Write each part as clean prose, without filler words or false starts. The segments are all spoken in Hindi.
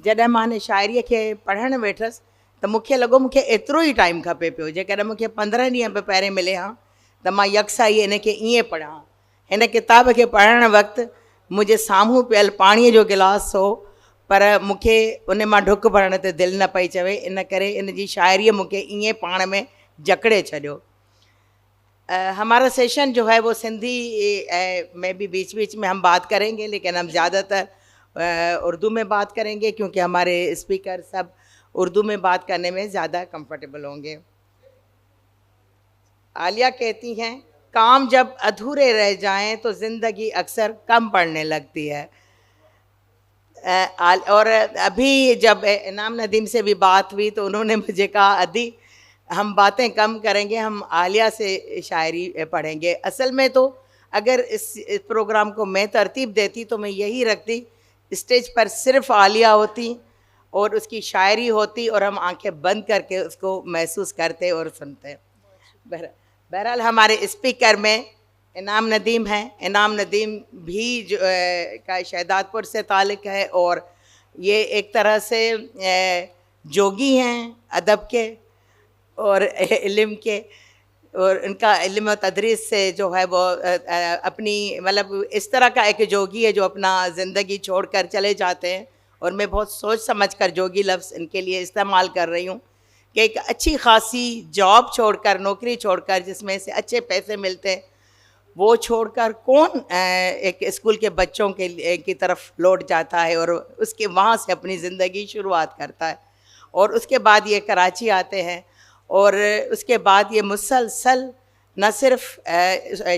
जॾहिं मां हिन शाइरीअ खे पढ़णु वेठसि त मूंखे लॻो मूंखे एतिरो ई टाइम खपे पियो। जेकॾहिं मूंखे 15 ॾींहं बि पहिरें मिले हा त मां यकसाई इन खे ईअं पढ़ां। हिन किताब खे पढ़णु वक़्तु मुंहिंजे साम्हूं पियल पाणीअ जो गिलास हो, पर मूंखे उन मां डुक भरण ते दिलि न पई चवे। इन करे इन जी शाइरीअ मूंखे ईअं पाण में जकड़े छॾियो। हमारा सेशन जो है वो सिंधी में भी बीच बीच में हम बात करेंगे, लेकिन हम ज़्यादातर उर्दू में बात करेंगे क्योंकि हमारे स्पीकर सब उर्दू में बात करने में ज़्यादा कंफर्टेबल होंगे। आलिया कहती हैं, काम जब अधूरे रह जाएं तो ज़िंदगी अक्सर कम पड़ने लगती है। और अभी जब इनाम नदीम से भी बात हुई तो उन्होंने मुझे कहा, अदी हम बातें कम करेंगे, हम आलिया से शायरी पढ़ेंगे। असल में तो अगर इस प्रोग्राम को मैं तरतीब देती तो मैं यही रखती, स्टेज पर सिर्फ आलिया होती और उसकी शायरी होती और हम आंखें बंद करके उसको महसूस करते और सुनते। बहरहाल हमारे स्पीकर में इनाम नदीम हैं। इनाम नदीम भी जो का शहदादपुर से ताल्लुक़ है और ये एक तरह से जोगी हैं अदब के और इल्म के, और इनका इल्म और तदरीस से जो है वो अपनी मतलब इस तरह का एक जोगी है जो अपना ज़िंदगी छोड़ कर चले जाते हैं। और मैं बहुत सोच समझ कर जोगी लफ्ज़ इनके लिए इस्तेमाल कर रही हूँ कि एक अच्छी खासी जॉब छोड़कर, नौकरी छोड़कर जिसमें से अच्छे पैसे मिलते हैं, वो छोड़कर कौन एक स्कूल के बच्चों की तरफ लौट जाता है और उसके वहाँ से अपनी ज़िंदगी शुरुआत करता है। और उसके बाद ये कराची आते हैं और उसके बाद ये मुसलसल न सिर्फ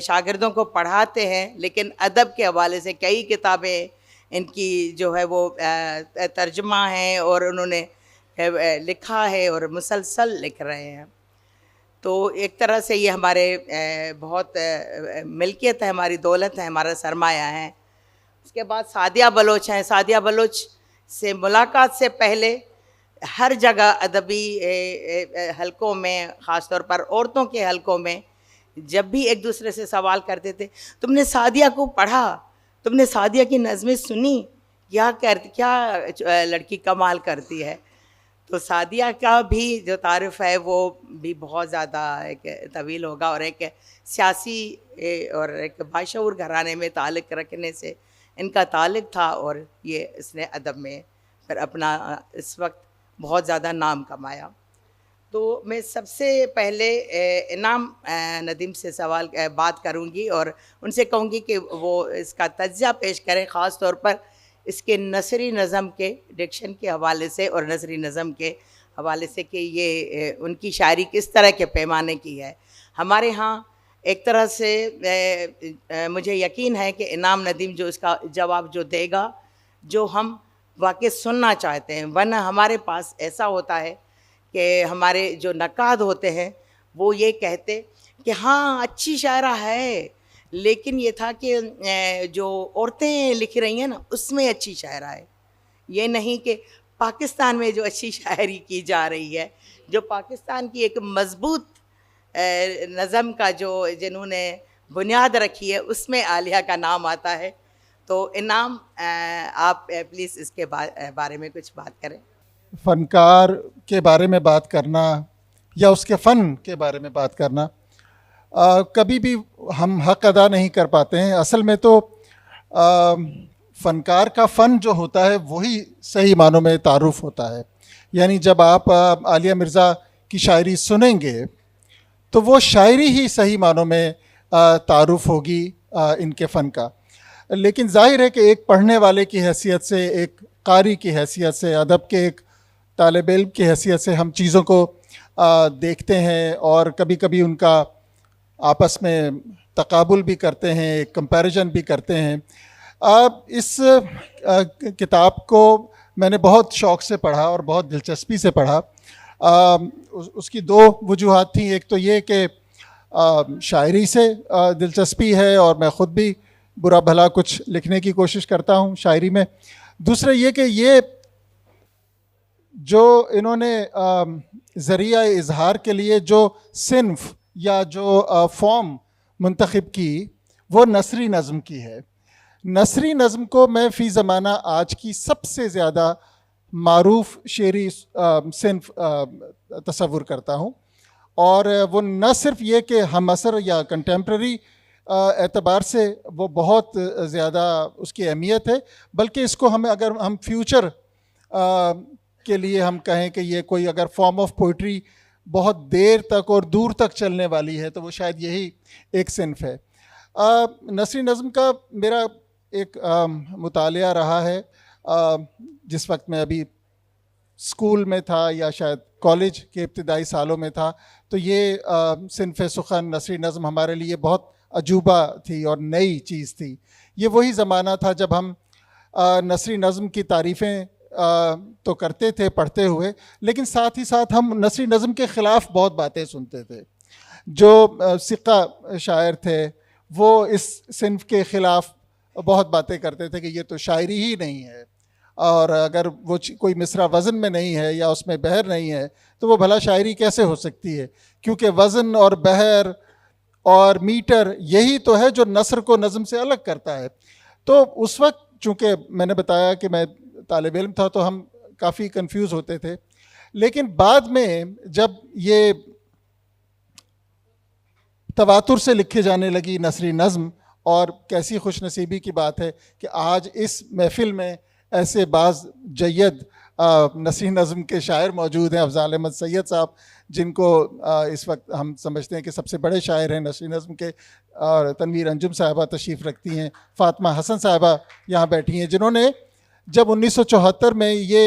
शागिर्दों को पढ़ाते हैं लेकिन अदब के हवाले से कई किताबें इनकी जो है वो तर्जुमा हैं और उन्होंने लिखा है और मुसलसल लिख रहे हैं। तो एक तरह से ये हमारे बहुत मिल्कियत है, हमारी दौलत है, हमारा सरमाया है। उसके बाद सादिया बलोच हैं। सादिया बलोच से मुलाकात से पहले हर जगह अदबी हलकों में, ख़ास तौर पर औरतों के हलकों में, जब भी एक दूसरे से सवाल करते थे, तुमने सादिया को पढ़ा, तुमने सादिया की नज़में सुनी, क्या लड़की कमाल करती है। तो सादिया का भी जो तारुफ़ है वो भी बहुत ज़्यादा एक तवील होगा और एक सियासी और एक बाशऊर घराने में ताल्लुक़ रखने से इनका ताल्लुक़ था और ये इसने अदब में फिर अपना इस वक्त बहुत ज़्यादा नाम कमाया। तो मैं सबसे पहले इनाम नदीम से बात करूँगी और उनसे कहूँगी कि वो इसका तज्ज़िया पेश करें, ख़ास तौर पर इसके नसरी नज़म के डिक्शन के हवाले से और नसरी नज़म के हवाले से कि ये उनकी शायरी किस तरह के पैमाने की है। हमारे यहाँ एक तरह से मुझे यकीन है कि इनाम नदीम जो इसका जवाब जो देगा, जो हम वाकई सुनना चाहते हैं। वरना हमारे पास ऐसा होता है कि हमारे जो नक़ाद होते हैं वो ये कहते कि हाँ अच्छी शायरा है, लेकिन ये था कि जो औरतें लिख रही हैं ना उसमें अच्छी शायरा है। ये नहीं कि पाकिस्तान में जो अच्छी शायरी की जा रही है, जो पाकिस्तान की एक मज़बूत नज़म का जो जिन्होंने बुनियाद रखी है उसमें आलिया का नाम आता है। तो इनाम आप प्लीज़ इसके बारे में कुछ बात करें। फ़नकार के बारे में बात करना या उसके फ़न के बारे में बात करना कभी भी हम हक़ अदा नहीं कर पाते हैं। असल में तो फ़नकार का फ़न जो होता है वही सही मानों में तारुफ़ होता है। यानी जब आप आलिया मिर्ज़ा की शायरी सुनेंगे तो वो शायरी ही सही मानों में तारुफ़ होगी इनके फ़न का। लेकिन ज़ाहिर है कि एक पढ़ने वाले की हैसियत से, एक कारी की हैसियत से, अदब के एक तालिब इल्म की हैसियत से हम चीज़ों को देखते हैं और कभी कभी उनका आपस में तकाबुल भी करते हैं, कंपैरिजन भी करते हैं। इस किताब को मैंने बहुत शौक़ से पढ़ा और बहुत दिलचस्पी से पढ़ा। उसकी दो वजूहात थी। एक तो ये कि शायरी से दिलचस्पी है और मैं ख़ुद भी बुरा भला कुछ लिखने की कोशिश करता हूँ शायरी में। दूसरा ये कि ये जो इन्होंने ज़रिया इज़हार के लिए जो सिन्फ़ या जो फॉर्म मुंतखब की वो नसरी नज़म की है। नसरी नज़म को मैं फ़ी ज़माना आज की सबसे ज़्यादा मारूफ शेरी सिन्फ तसव्वुर करता हूँ। और वो न सिर्फ ये कि हम असर या कंटेम्प्रेरी एतबार से वो बहुत ज़्यादा उसकी अहमियत है, बल्कि इसको हमें अगर हम फ्यूचर के लिए हम कहें कि ये कोई अगर फॉर्म ऑफ पोइट्री बहुत देर तक और दूर तक चलने वाली है तो वो शायद यही एक सिन्फ है। नसरी नज़्म का मेरा एक मुतालिया रहा है जिस वक्त मैं अभी स्कूल में था या शायद कॉलेज के इब्तिदाई सालों में था, तो ये सिन्फ सुखन नसरी नज़्म हमारे लिए बहुत अजूबा थी और नई चीज़ थी। ये वही ज़माना था जब हम नसरी नज़्म की तारीफ़ें तो करते थे पढ़ते हुए, लेकिन साथ ही साथ हम नसरी नज़्म के ख़िलाफ़ बहुत बातें सुनते थे। जो सिक्का शायर थे वो इस सिन्फ के ख़िलाफ़ बहुत बातें करते थे कि ये तो शायरी ही नहीं है, और अगर वो कोई मिसरा वज़न में नहीं है या उसमें बहर नहीं है तो वो भला शायरी कैसे हो सकती है, क्योंकि वज़न और बहर और मीटर यही तो है जो नसर को नज़्म से अलग करता है। तो उस वक्त चूँकि मैंने बताया कि मैं तालिब इल्म था तो हम काफ़ी कंफ्यूज होते थे, लेकिन बाद में जब ये तवातुर से लिखे जाने लगी नसरी नज़्म, और कैसी खुशनसीबी की बात है कि आज इस महफ़िल में ऐसे बाज़ जय्यद नसरी नज़्म के शायर मौजूद हैं। अफ़ज़ाल अहमद सैयद साहब, जिनको इस वक्त हम समझते हैं कि सबसे बड़े शायर हैं नसरी नज़्म के, और तनवीर अंजुम साहिबा तशरीफ़ रखती हैं, फ़ातिमा हसन साहिबा यहाँ बैठी हैं, जिन्होंने जब 1974 में ये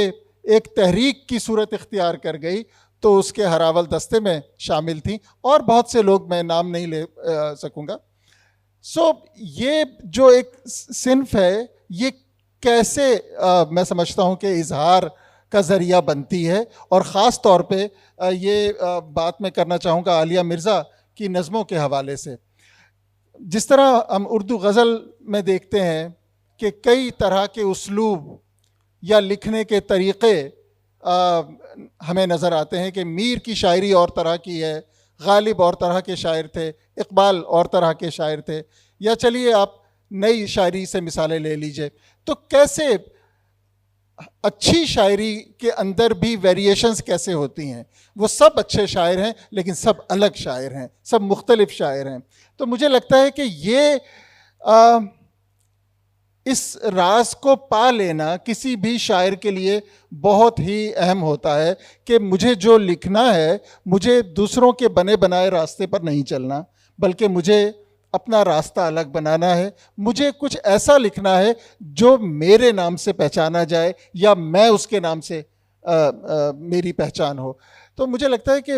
एक तहरीक की सूरत इख्तियार कर गई तो उसके हरावल दस्ते में शामिल थी, और बहुत से लोग, मैं नाम नहीं ले सकूँगा। ये जो एक सिन्फ है ये कैसे मैं समझता हूँ कि इजहार का ज़रिया बनती है, और ख़ास तौर पे ये बात मैं करना चाहूँगा आलिया मिर्ज़ा की नज़मों के हवाले से। जिस तरह हम उर्दू गज़ल में देखते हैं कि कई तरह के उसलूब या लिखने के तरीक़े हमें नज़र आते हैं कि मीर की शायरी और तरह की है, गालिब और तरह के शायर थे, इकबाल और तरह के शायर थे, या चलिए आप नई शायरी से मिसालें ले लीजिए। तो कैसे अच्छी शायरी के अंदर भी वेरिएशंस कैसे होती हैं? वो सब अच्छे शायर हैं लेकिन सब अलग शायर हैं, सब मुख्तलिफ शायर हैं। तो मुझे लगता है कि ये इस राज को पा लेना किसी भी शायर के लिए बहुत ही अहम होता है कि मुझे जो लिखना है, मुझे दूसरों के बने बनाए रास्ते पर नहीं चलना, बल्कि मुझे अपना रास्ता अलग बनाना है। मुझे कुछ ऐसा लिखना है जो मेरे नाम से पहचाना जाए या मैं उसके नाम से मेरी पहचान हो। तो मुझे लगता है कि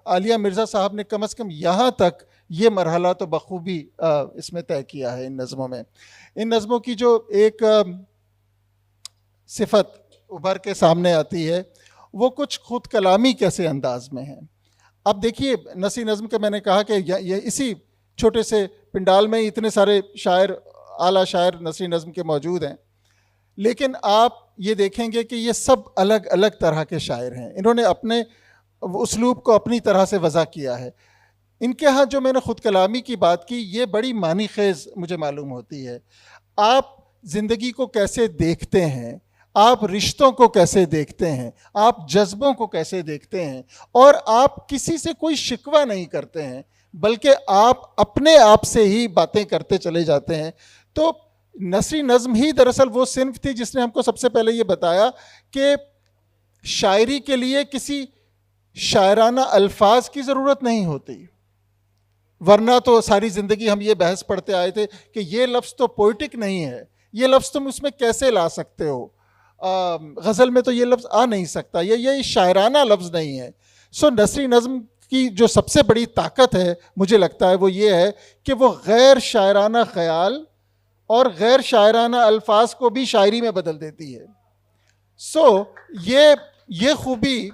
आलिया मिर्ज़ा साहब ने कम से कम यहाँ तक ये मरहला तो बखूबी इसमें तय किया है इन नज़मों में। इन नज़मों की जो एक सिफत उभर के सामने आती है वो कुछ खुद कलामी कैसे अंदाज में है। अब देखिए, नसरी नज़्म के मैंने कहा कि ये इसी छोटे से पिंडाल में इतने सारे शायर, आला शायर नसरी नज़्म के मौजूद हैं, लेकिन आप ये देखेंगे कि ये सब अलग अलग तरह के शायर हैं। इन्होंने अपने उसलूब को अपनी तरह से वज़ा किया है। इनके यहाँ जो मैंने ख़ुद कलामी की बात की, ये बड़ी मानी खेज़ मुझे मालूम होती है। आप ज़िंदगी को कैसे देखते हैं, आप रिश्तों को कैसे देखते हैं, आप जज्बों को कैसे देखते हैं, और आप किसी से कोई शिकवा नहीं करते हैं, बल्कि आप अपने आप से ही बातें करते चले जाते हैं। तो नसरी नज़्म ही दरअसल वो सिन्फ थी जिसने हमको सबसे पहले ये बताया कि शायरी के लिए किसी शायराना अल्फाज की ज़रूरत नहीं होती, वरना तो सारी ज़िंदगी हम ये बहस पढ़ते आए थे कि ये लफ्ज़ तो पोइटिक नहीं है, ये लफ्ज़ तुम उसमें कैसे ला सकते हो, गज़ल में तो ये लफ्ज़ आ नहीं सकता, ये शायराना लफ्ज़ नहीं है। सो नसरी नज़्म की जो सबसे बड़ी ताकत है मुझे लगता है वो ये है कि वो गैर शायराना ख़याल और गैर शायराना अल्फाज को भी शायरी में बदल देती है। ये खूबी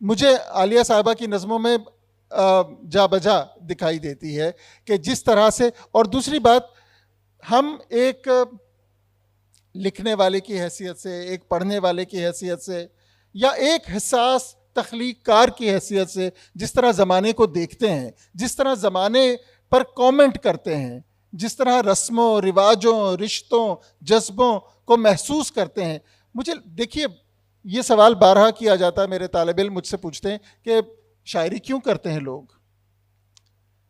मुझे आलिया साहिबा की नज़मों में जा बजा दिखाई देती है कि जिस तरह से, और दूसरी बात, हम एक लिखने वाले की हैसियत से, एक पढ़ने वाले की हैसियत से, या एक हिस्सास तख्लीक़कार की हैसियत से जिस तरह ज़माने को देखते हैं, जिस तरह ज़माने पर कमेंट करते हैं, जिस तरह रस्मों, रिवाजों, रिश्तों, जज्बों को महसूस करते हैं, मुझे देखिए, ये सवाल बारहा किया जाता है, मेरे तालिब इल्म मुझसे पूछते हैं कि शायरी क्यों करते हैं लोग।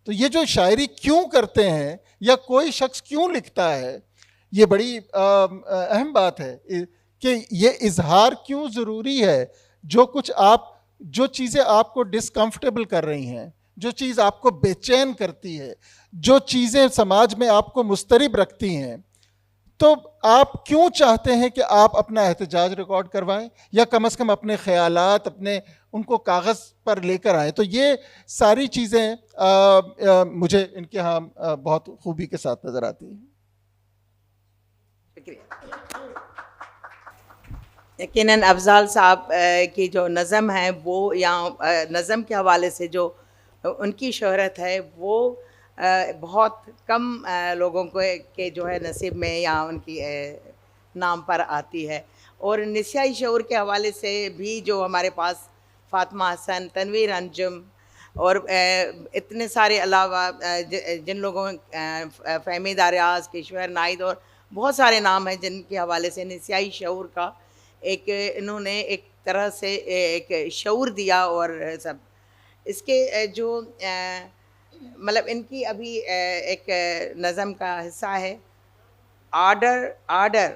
तो ये जो शायरी क्यों करते हैं या कोई शख्स क्यों लिखता है, ये बड़ी अहम बात है कि ये इजहार क्यों ज़रूरी है। जो चीज़ें आपको डिस्कम्फर्टेबल कर रही हैं, जो चीज़ आपको बेचैन करती है, जो चीज़ें समाज में आपको मुस्तरिब रखती हैं, तो आप क्यों चाहते हैं कि आप अपना एहतजाज रिकॉर्ड करवाएं या कम से कम अपने ख़यालात उनको कागज़ पर लेकर आएँ। तो ये सारी चीज़ें मुझे इनके यहाँ बहुत खूबी के साथ नज़र आती हैं। यकीनन अफ़ज़ाल साहब की जो नज़म है वो, या नज़म के हवाले से जो उनकी शोहरत है वो बहुत कम लोगों को के जो है नसीब में या उनकी नाम पर आती है। और निस्याई शऊर के हवाले से भी जो हमारे पास फ़ातिमा हसन, तनवीर अंजुम और इतने सारे अलावा जिन लोगों फ़हमीद आरियाज़, किश्वर नाइद और बहुत सारे नाम हैं जिनके हवाले से निस्याई शऊर का इन्होंने एक तरह से एक शऊर दिया। और सब इसके जो मतलब इनकी अभी एक नज़म का हिस्सा है, आर्डर आर्डर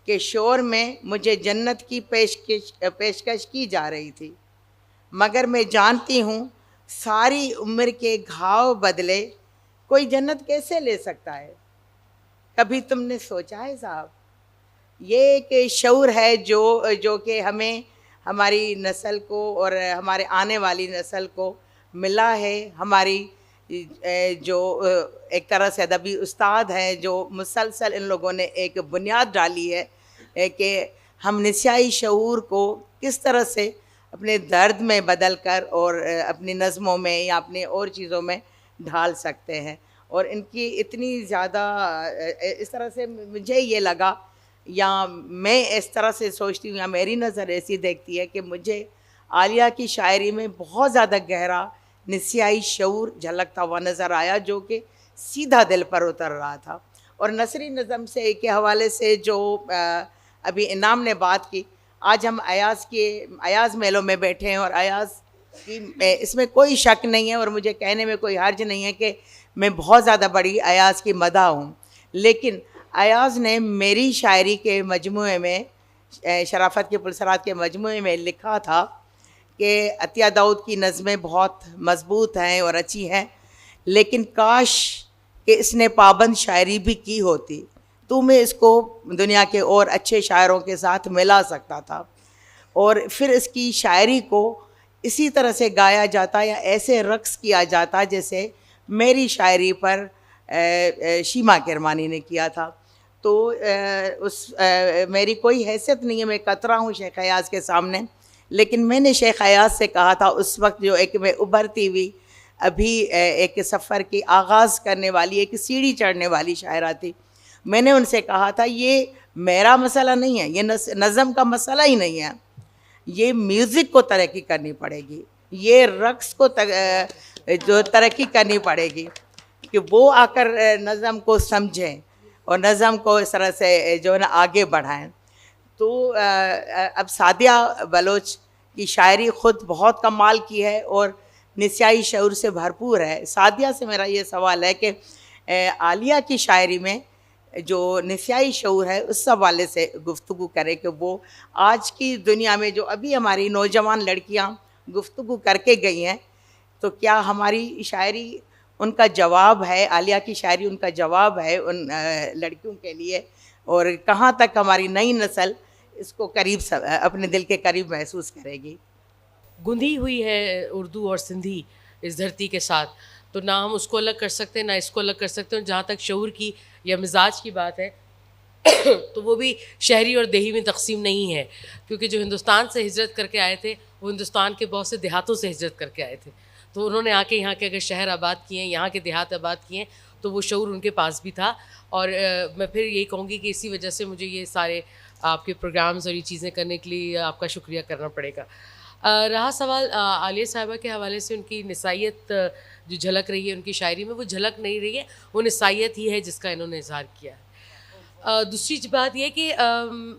के शोर में मुझे जन्नत की पेशकश की जा रही थी, मगर मैं जानती हूँ सारी उम्र के घाव बदले कोई जन्नत कैसे ले सकता है। कभी तुमने सोचा है साहब? ये एक शऊर है जो कि हमें, हमारी नस्ल को और हमारे आने वाली नस्ल को मिला है। हमारी जो एक तरह से अदबी उस्ताद हैं जो मुसलसल इन लोगों ने एक बुनियाद डाली है कि हम निस्याई शऊर को किस तरह से अपने दर्द में बदल कर और अपनी नज़मों में या अपनी और चीज़ों में ढाल सकते हैं। और इनकी इतनी ज़्यादा इस तरह से मुझे ये लगा, या मैं इस तरह से सोचती हूँ, या मेरी नज़र ऐसी देखती है कि मुझे आलिया की शायरी में बहुत ज़्यादा गहरा निस्याई शऊर झलकता हुआ नज़र आया, जो कि सीधा दिल पर उतर रहा था। और नसरी नज़म से के हवाले से जो अभी इनाम ने बात की, आज हम अयाज़ मेलों में बैठे हैं और अयाज़ की इसमें कोई शक नहीं है और मुझे कहने में कोई हर्ज नहीं है कि मैं बहुत ज़्यादा बड़ी अयाज़ की मदह हूँ। लेकिन अयाज़ ने मेरी शायरी के मजमूए में, शराफत के पुलसरात के मजमूए में लिखा था कि अतिया दाऊद की नज़में बहुत मज़बूत हैं और अच्छी हैं, लेकिन काश कि इसने पाबंद शायरी भी की होती तो मैं इसको दुनिया के और अच्छे शायरों के साथ मिला सकता था और फिर इसकी शायरी को इसी तरह से गाया जाता या ऐसे रक़्स किया जाता जैसे मेरी शायरी पर शीमा किरमानी ने किया था। तो मेरी कोई हैसियत नहीं है, मैं कतरा हूँ शेख अयाज़ के सामने, लेकिन मैंने शेख अयाज़ से कहा था उस वक्त, जो एक मैं उभरती हुई अभी एक सफ़र की आगाज़ करने वाली, एक सीढ़ी चढ़ने वाली शायरा थी, मैंने उनसे कहा था ये मेरा मसला नहीं है, ये नज़म का मसला ही नहीं है, ये म्यूज़िक को तरक्की करनी पड़ेगी, ये रक़्स को जो तरक्की करनी पड़ेगी कि वो आकर नज़म को समझें और नज़म को इस तरह से जो है ना आगे बढ़ाएं। तो अब सादिया बलोच की शायरी ख़ुद बहुत कमाल की है और निस्याई शऊर से भरपूर है। सादिया से मेरा ये सवाल है कि आलिया की शायरी में जो निस्याई शऊर है उस हवाले से गुफ्तगू करें कि वो आज की दुनिया में जो अभी हमारी नौजवान लड़कियां गुफ्तगू करके गई हैं, तो क्या हमारी शायरी उनका जवाब है, आलिया की शायरी उनका जवाब है उन लड़कियों के लिए, और कहाँ तक हमारी नई नस्ल इसको करीब अपने दिल के करीब महसूस करेगी। गुंधी हुई है उर्दू और सिंधी इस धरती के साथ, तो ना हम उसको अलग कर सकते ना इसको अलग कर सकते। और जहाँ तक शऊर की या मिजाज की बात है तो वो भी शहरी और देही में तकसीम नहीं है, क्योंकि जो हिंदुस्तान से हिजरत करके आए थे वो हिंदुस्तान के बहुत से देहातों से हिजरत करके आए थे, तो उन्होंने आके यहाँ के अगर शहर आबाद किए हैं, यहाँ के देहात आबाद किए हैं, तो वो शऊर उनके पास भी था। और मैं फिर यही कहूँगी कि इसी वजह से मुझे ये सारे आपके प्रोग्राम्स और ये चीज़ें करने के लिए आपका शुक्रिया करना पड़ेगा। रहा सवाल आलिया साहिबा के हवाले से, उनकी निसाइयत जो झलक रही है उनकी शायरी में, वो झलक नहीं रही है, वो निसाइयत ही है जिसका इन्होंने इजहार किया है। दूसरी बात ये कि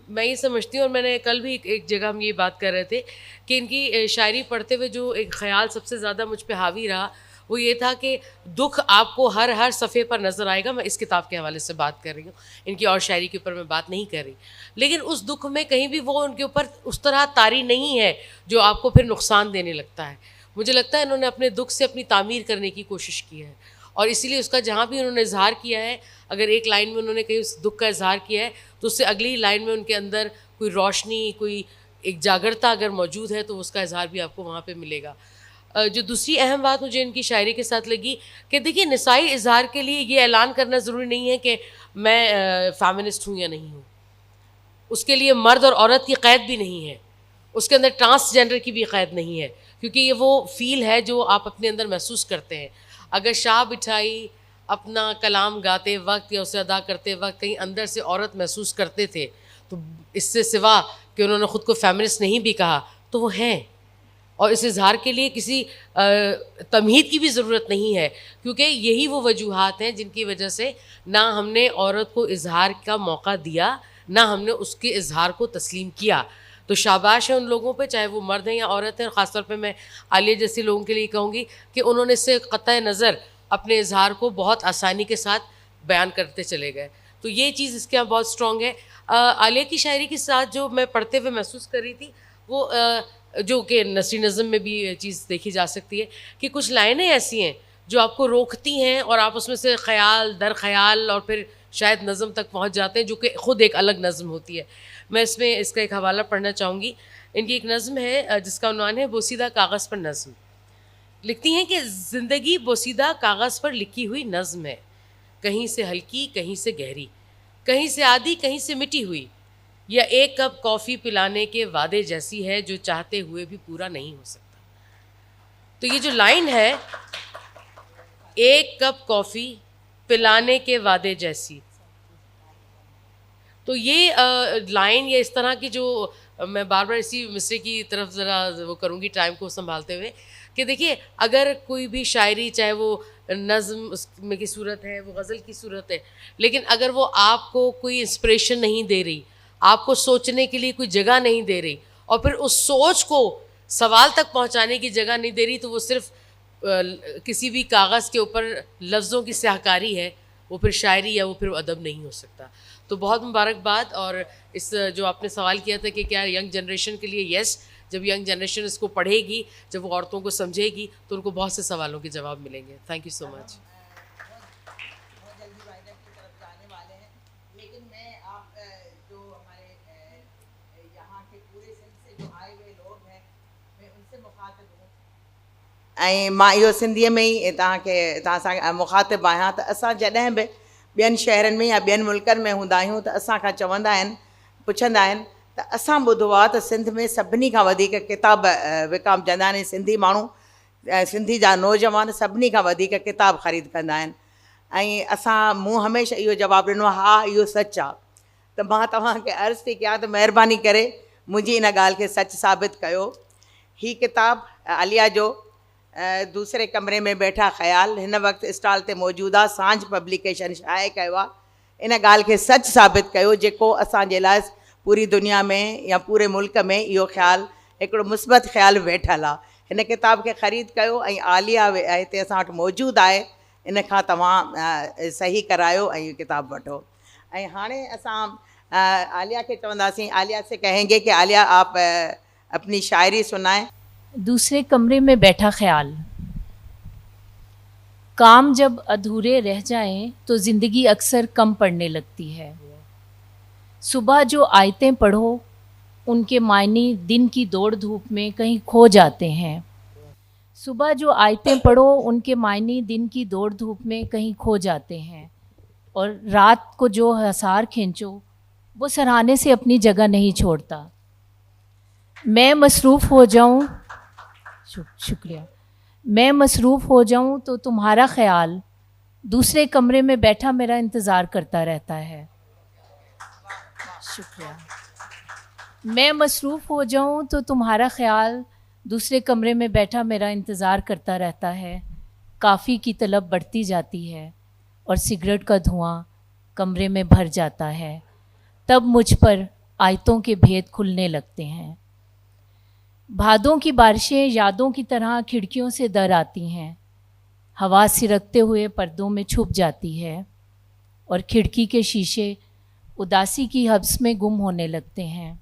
मैं ये समझती हूँ, और मैंने कल भी एक जगह हम ये बात कर रहे थे कि इनकी शायरी पढ़ते हुए जो एक ख़्याल सबसे ज़्यादा मुझ पे हावी रहा वो ये था कि दुख आपको हर हर सफ़े पर नज़र आएगा। मैं इस किताब के हवाले से बात कर रही हूँ, इनकी और शायरी के ऊपर मैं बात नहीं कर रही, लेकिन उस दुख में कहीं भी वो उनके ऊपर उस तरह तारी नहीं है जो आपको फिर नुकसान देने लगता है। मुझे लगता है इन्होंने अपने दुख से अपनी तामीर करने की कोशिश की है, और इसीलिए उसका जहाँ भी उन्होंने इजहार किया है, अगर एक लाइन में उन्होंने कहीं उस दुख का इजहार किया है तो उससे अगली लाइन में उनके अंदर कोई रोशनी, कोई एक जागरता अगर मौजूद है तो उसका इजहार भी आपको वहाँ पे मिलेगा। जो दूसरी अहम बात मुझे इनकी शायरी के साथ लगी कि देखिए, निसाई इजहार के लिए ये ऐलान करना ज़रूरी नहीं है कि मैं फ़ेमिनिस्ट हूँ या नहीं हूँ। उसके लिए मर्द और औरत की क़ैद भी नहीं है, उसके अंदर ट्रांसजेंडर की भी क़ैद नहीं है, क्योंकि ये वो फ़ील है जो आप अपने अंदर महसूस करते हैं। अगर शाह बिठाई अपना कलाम गाते वक्त या उसे अदा करते वक्त कहीं अंदर से औरत महसूस करते थे, तो इससे सिवा कि उन्होंने ख़ुद को फेमिनिस्ट नहीं भी कहा तो वो हैं। और इस इजहार के लिए किसी तमहीद की भी ज़रूरत नहीं है, क्योंकि यही वो वजूहात हैं जिनकी वजह से ना हमने औरत को इजहार का मौका दिया, ना हमने उसके इजहार को तस्लीम किया। तो शाबाश है उन लोगों पे, चाहे वो मर्द हैं या औरत हैं। ख़ासतौर पे मैं आलिया जैसे लोगों के लिए कहूँगी कि उन्होंने इससे क़तई नज़र अपने इजहार को बहुत आसानी के साथ बयान करते चले गए, तो ये चीज़ इसके यहाँ बहुत स्ट्रॉन्ग है। आलिया की शायरी के साथ जो मैं पढ़ते हुए महसूस कर रही थी वो जो कि नसरी नज़म में भी ये चीज़ देखी जा सकती है कि कुछ लाइनें ऐसी हैं जो आपको रोकती हैं और आप उसमें से ख़याल दर ख़याल और फिर शायद नज़म तक पहुँच जाते हैं, जो कि ख़ुद एक अलग नज़म होती है। मैं इसमें इसका एक हवाला पढ़ना चाहूँगी। इनकी एक नज़म है जिसका उन्वान है बोसीदा कागज़ पर नज़म। लिखती हैं कि ज़िंदगी बोसीदा कागज़ पर लिखी हुई नज़म है, कहीं से हल्की कहीं से गहरी, कहीं से आधी कहीं से मिटी हुई, या एक कप कॉफ़ी पिलाने के वादे जैसी है जो चाहते हुए भी पूरा नहीं हो सकता। तो ये जो लाइन है, एक कप कॉफ़ी पिलाने के वादे जैसी, तो ये लाइन या इस तरह की जो मैं बार बार इसी मिसरे की तरफ ज़रा वो करूँगी टाइम को संभालते हुए कि देखिए, अगर कोई भी शायरी, चाहे वो नज़्म उसमें की सूरत है, वो गज़ल की सूरत है, लेकिन अगर वो आपको कोई इंस्पिरेशन नहीं दे रही, आपको सोचने के लिए कोई जगह नहीं दे रही, और फिर उस सोच को सवाल तक पहुंचाने की जगह नहीं दे रही, तो वो सिर्फ किसी भी कागज़ के ऊपर लफ्ज़ों की स्याहकारी है, वो फिर शायरी या वो फिर अदब नहीं हो सकता। तो बहुत मुबारकबाद। और इस जो आपने सवाल किया था कि क्या यंग जनरेशन के लिए, यस, जब यंग जनरेशन इसको पढ़ेगी, जब वो औरतों को समझेगी, तो उनको बहुत से सवालों के जवाब मिलेंगे। Thank you so much. बहुत जल्दी वायदा की तरफ जाने वाले हैं, लेकिन मैं आप जो हमारे यहाँ के पूरे सिंध से जो आए हुए लोग हैं, मैं उनसे मुखातिब हूँ ऐं मां इहो सिंधीअ में ई तव्हां सां मुखातिब आहियां त असां जॾहिं बि ॿियनि शहरनि में या ॿियनि मुल्कनि में हूंदा आहियूं त असांखां चवंदा आहिनि, पुछंदा आहिनि त असां ॿुधो आहे त सिंध में सभिनी खां वधीक किताब विकामजंदा आहिनि। सिंधी माण्हू, सिंधी जा नौजवान सभिनी खां वधीक किताब ख़रीद कंदा आहिनि, ऐं मूं हमेशह इहो जवाबु ॾिनो, हा इहो सच आहे। त मां तव्हांखे अर्ज़ु थी कयां त महिरबानी करे मुंहिंजी इन ॻाल्हि खे सच साबित कयो। हीअ किताब आलिया जो दूसरे कमरे में बैठा ख़्याल हिन वक़्तु स्टॉल ते मौजूदु आहे, सांझ पब्लिकेशन शाये कयो आहे। इन ॻाल्हि खे सच साबित कयो जेको असांजे लाइ पूरी दुनिया में या पूरे मुल्क में इहो ख़्यालु, हिकिड़ो मुस्बत ख़्यालु वेठल आहे। हिन किताब खे ख़रीद कयो ऐं आलिया हिते असां वटि मौजूदु आहे, इन खां तव्हां सही करायो ऐं इहो किताब वठो। ऐं हाणे असां आलिया खे चवंदासीं, आलिया से कहेंगे कि आलिया आप अपनी शायरी सुनाएं। दूसरे कमरे में बैठा ख्याल। काम जब अधूरे रह जाएं तो ज़िंदगी अक्सर कम पड़ने लगती है। सुबह जो आयतें पढ़ो उनके मायने दिन की दौड़ धूप में कहीं खो जाते हैं। सुबह जो आयतें पढ़ो उनके मायने दिन की दौड़ धूप में कहीं खो जाते हैं, और रात को जो हसार खींचो वो सराहने से अपनी जगह नहीं छोड़ता। मैं मसरूफ़ हो जाऊं, शुक्रिया, मैं मसरूफ़ हो जाऊं तो तुम्हारा ख़्याल दूसरे कमरे में बैठा मेरा इंतज़ार करता रहता है। शुक्रिया। मैं मसरूफ़ हो जाऊं तो तुम्हारा ख़्याल दूसरे कमरे में बैठा मेरा इंतज़ार करता रहता है। काफ़ी की तलब बढ़ती जाती है और सिगरेट का धुआं कमरे में भर जाता है, तब मुझ पर आयतों के भेद खुलने लगते हैं। भादों की बारिशें यादों की तरह खिड़कियों से दर आती हैं, हवा सिरकते हुए पर्दों में छुप जाती है और खिड़की के शीशे उदासी की हब्स में गुम होने लगते हैं।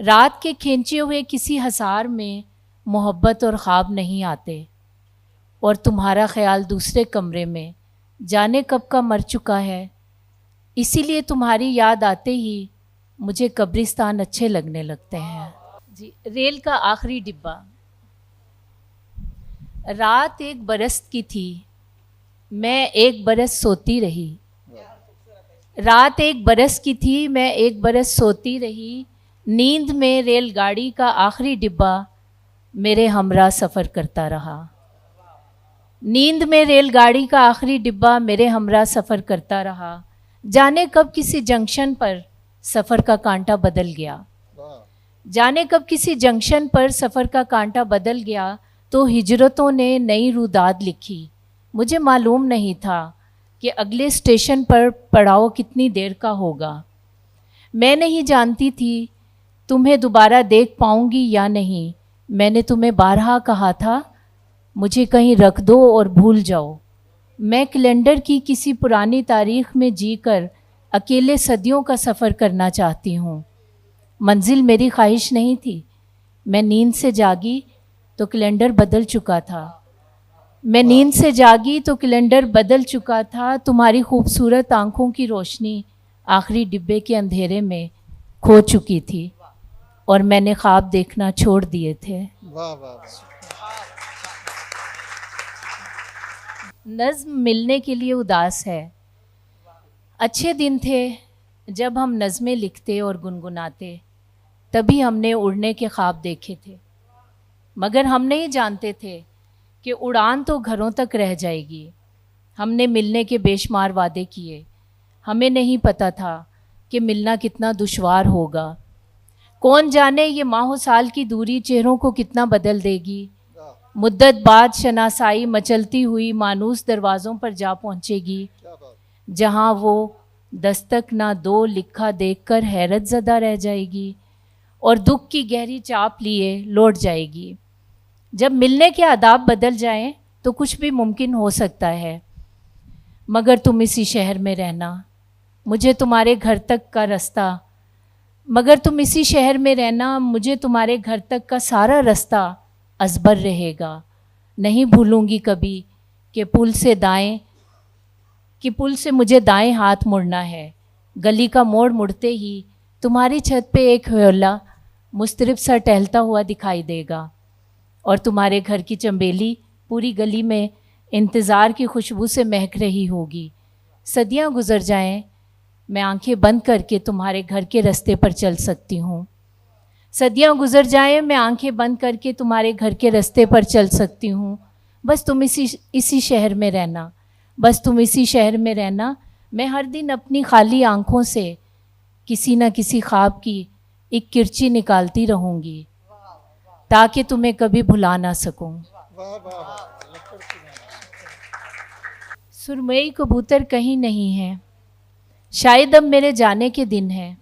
रात के खींचे हुए किसी हसार में मोहब्बत और ख्वाब नहीं आते और तुम्हारा ख्याल दूसरे कमरे में जाने कब का मर चुका है। इसीलिए तुम्हारी याद आते ही मुझे कब्रिस्तान अच्छे लगने लगते हैं। जी, रेल का आखिरी डिब्बा। रात एक बरस की थी, मैं एक बरस सोती रही। रात एक बरस की थी, मैं एक बरस सोती रही। नींद में रेलगाड़ी का आखिरी डिब्बा मेरे हमरा सफ़र करता रहा। नींद में रेलगाड़ी का आखिरी डिब्बा मेरे हमरा सफ़र करता रहा। जाने कब किसी जंक्शन पर सफ़र का कांटा बदल गया। जाने कब किसी जंक्शन पर सफ़र का कांटा बदल गया तो हिजरतों ने नई रुदाद लिखी। मुझे मालूम नहीं था कि अगले स्टेशन पर पड़ाव कितनी देर का होगा। मैं नहीं जानती थी तुम्हें दोबारा देख पाऊंगी या नहीं। मैंने तुम्हें बारहा कहा था मुझे कहीं रख दो और भूल जाओ। मैं कैलेंडर की किसी पुरानी तारीख में जीकर अकेले सदियों का सफ़र करना चाहती हूँ। मंजिल मेरी ख्वाहिश नहीं थी। मैं नींद से जागी तो कैलेंडर बदल चुका था। मैं नींद से जागी तो कैलेंडर बदल चुका था। तुम्हारी खूबसूरत आंखों की रोशनी आखिरी डिब्बे के अंधेरे में खो चुकी थी और मैंने ख्वाब देखना छोड़ दिए थे। वाह वाह। नज़्म मिलने के लिए उदास है। अच्छे दिन थे जब हम नज़में लिखते और गुनगुनाते, तभी हमने उड़ने के ख्वाब देखे थे। मगर हम नहीं जानते थे कि उड़ान तो घरों तक रह जाएगी। हमने मिलने के बेशुमार वादे किए। हमें नहीं पता था कि मिलना कितना दुश्वार होगा। कौन जाने ये माह साल की दूरी चेहरों को कितना बदल देगी। मुद्दत बाद शनासाई मचलती हुई मानूस दरवाज़ों पर जा पहुँचेगी, जहाँ वो दस्तक ना दो लिखा देखकर हैरत ज़दा रह जाएगी और दुख की गहरी चाप लिए लौट जाएगी। जब मिलने के आदाब बदल जाएं तो कुछ भी मुमकिन हो सकता है। मगर तुम इसी शहर में रहना, मुझे तुम्हारे घर तक का रास्ता मगर तुम इसी शहर में रहना, मुझे तुम्हारे घर तक का सारा रास्ता अजबर रहेगा। नहीं भूलूंगी कभी कि पुल से मुझे दाएं हाथ मुड़ना है। गली का मोड़ मुड़ते ही तुम्हारी छत पे एक ह्योला मुस्तरिब सा टहलता हुआ दिखाई देगा और तुम्हारे घर की चंबेली पूरी गली में इंतज़ार की खुशबू से महक रही होगी। सदियां गुजर जाएं, मैं आंखें बंद करके तुम्हारे घर के रास्ते पर चल सकती हूँ। सदियां गुजर जाएं, मैं आंखें बंद करके तुम्हारे घर के रास्ते पर चल सकती हूँ। बस तुम इसी शहर में रहना, बस तुम इसी शहर में रहना। मैं हर दिन अपनी खाली आंखों से किसी न किसी ख्वाब की एक किरची निकालती रहूँगी ताकि तुम्हें कभी भुला ना सकूँ। सुरमई कबूतर कहीं नहीं है, शायद अब मेरे जाने के दिन है,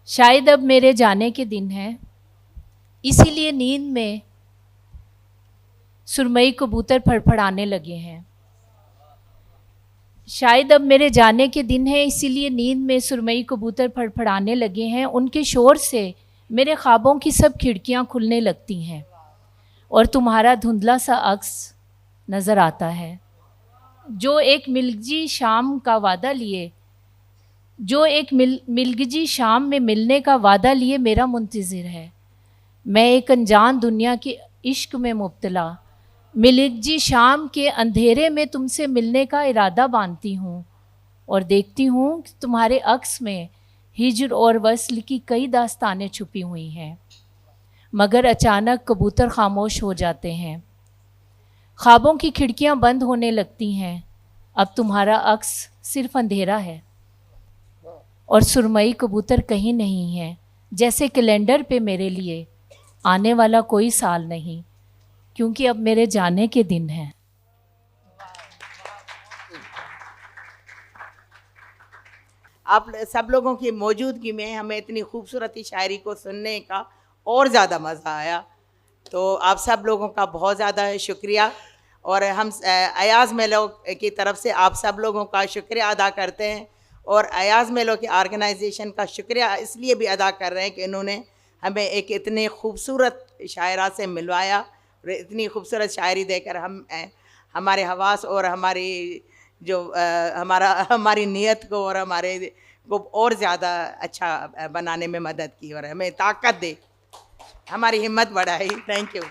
शायद अब मेरे जाने के दिन है। इसीलिए नींद में सुरमई कबूतर फड़फड़ाने लगे हैं। शायद अब मेरे जाने के दिन है, इसीलिए नींद में सुरमई कबूतर फड़फड़ाने लगे हैं। उनके शोर से मेरे ख्वाबों की सब खिड़कियां खुलने लगती हैं और तुम्हारा धुंधला सा अक्स नज़र आता है जो एक मिलगजी शाम का वादा लिए, जो एक मिलगजी शाम में मिलने का वादा लिए मेरा मुंतज़िर है। मैं एक अनजान दुनिया के इश्क में मुब्तला मिलगजी शाम के अंधेरे में तुमसे मिलने का इरादा बांधती हूँ और देखती हूँ कि तुम्हारे अक्स में हिज्र और वस्ल की कई दास्तानें छुपी हुई हैं। मगर अचानक कबूतर खामोश हो जाते हैं, ख्वाबों की खिड़कियाँ बंद होने लगती हैं। अब तुम्हारा अक्स सिर्फ अंधेरा है और सुरमई कबूतर कहीं नहीं है। जैसे कैलेंडर पे मेरे लिए आने वाला कोई साल नहीं, क्योंकि अब मेरे जाने के दिन हैं। आप सब लोगों की मौजूदगी में हमें इतनी खूबसूरती शायरी को सुनने का और ज़्यादा मज़ा आया। तो आप सब लोगों का बहुत ज़्यादा शुक्रिया, और हम अयाज़ मेलो की तरफ से आप सब लोगों का शुक्रिया अदा करते हैं, और अयाज़ मेलो के ऑर्गेनाइजेशन का शुक्रिया इसलिए भी अदा कर रहे हैं कि इन्होंने हमें एक इतने खूबसूरत शायरा से मिलवाया, और इतनी खूबसूरत शायरी देकर हम हमारे हवास और हमारी जो हमारी नीयत को और हमारे को और ज़्यादा अच्छा बनाने में मदद की, और हमें ताकत दे, हमारी हिम्मत बढ़ाई। Thank you.